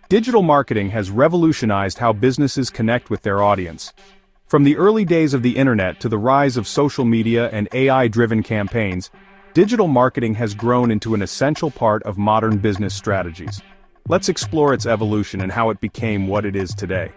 Digital marketing has revolutionized how businesses connect with their audience. From the early days of the internet to the rise of social media and AI-driven campaigns, digital marketing has grown into an essential part of modern business strategies. Let's explore its evolution and how it became what it is today.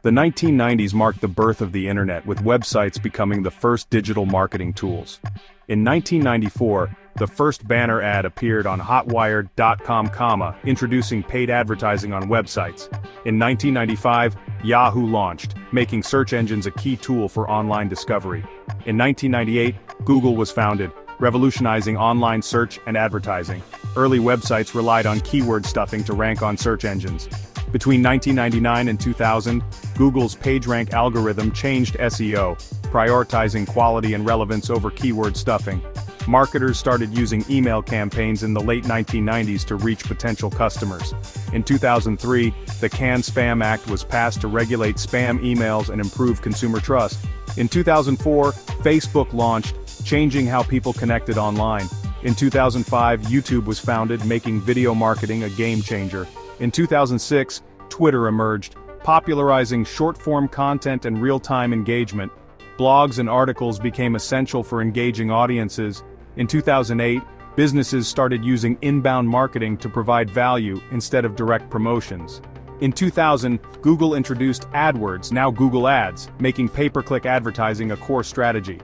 The 1990s marked the birth of the internet, with websites becoming the first digital marketing tools. In 1994, the first banner ad appeared on Hotwire.com, introducing paid advertising on websites. In 1995, Yahoo launched, making search engines a key tool for online discovery. In 1998, Google was founded, revolutionizing online search and advertising. Early websites relied on keyword stuffing to rank on search engines. Between 1999 and 2000, Google's PageRank algorithm changed SEO, prioritizing quality and relevance over keyword stuffing. Marketers started using email campaigns in the late 1990s to reach potential customers. In 2003, the CAN-SPAM Act was passed to regulate spam emails and improve consumer trust. In 2004, Facebook launched, changing how people connected online. In 2005, YouTube was founded, making video marketing a game changer. In 2006, Twitter emerged, popularizing short-form content and real-time engagement. Blogs and articles became essential for engaging audiences. In 2008, businesses started using inbound marketing to provide value instead of direct promotions. In 2000, Google introduced AdWords, now Google Ads, making pay-per-click advertising a core strategy.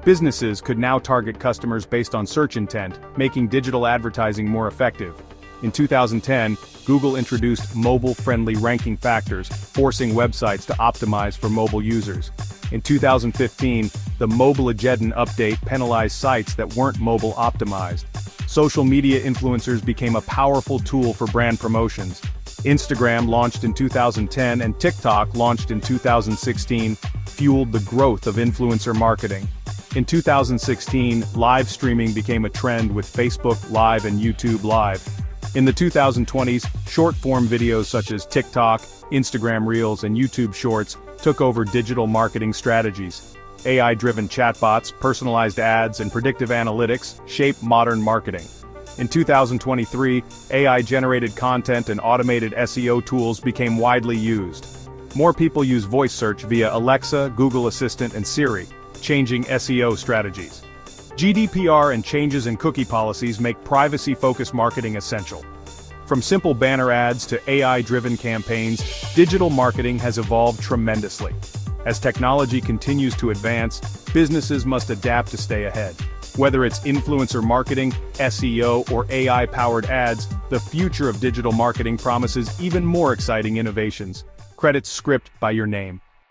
Businesses could now target customers based on search intent, making digital advertising more effective. In 2010, Google introduced mobile-friendly ranking factors, forcing websites to optimize for mobile users. In 2015, the Mobilegeddon update penalized sites that weren't mobile optimized. Social media influencers became a powerful tool for brand promotions. Instagram, launched in 2010, and TikTok, launched in 2016, fueled the growth of influencer marketing. In 2016, live streaming became a trend with Facebook Live and YouTube Live. In the 2020s, short-form videos such as TikTok, Instagram Reels, and YouTube Shorts took over digital marketing strategies. AI-driven chatbots, personalized ads, and predictive analytics shape modern marketing. In 2023, AI-generated content and automated SEO tools became widely used. More people use voice search via Alexa, Google Assistant, and Siri, changing SEO strategies. GDPR and changes in cookie policies make privacy-focused marketing essential. From simple banner ads to AI-driven campaigns, digital marketing has evolved tremendously. As technology continues to advance, businesses must adapt to stay ahead. Whether it's influencer marketing, SEO, or AI-powered ads, the future of digital marketing promises even more exciting innovations. Credits script by your name.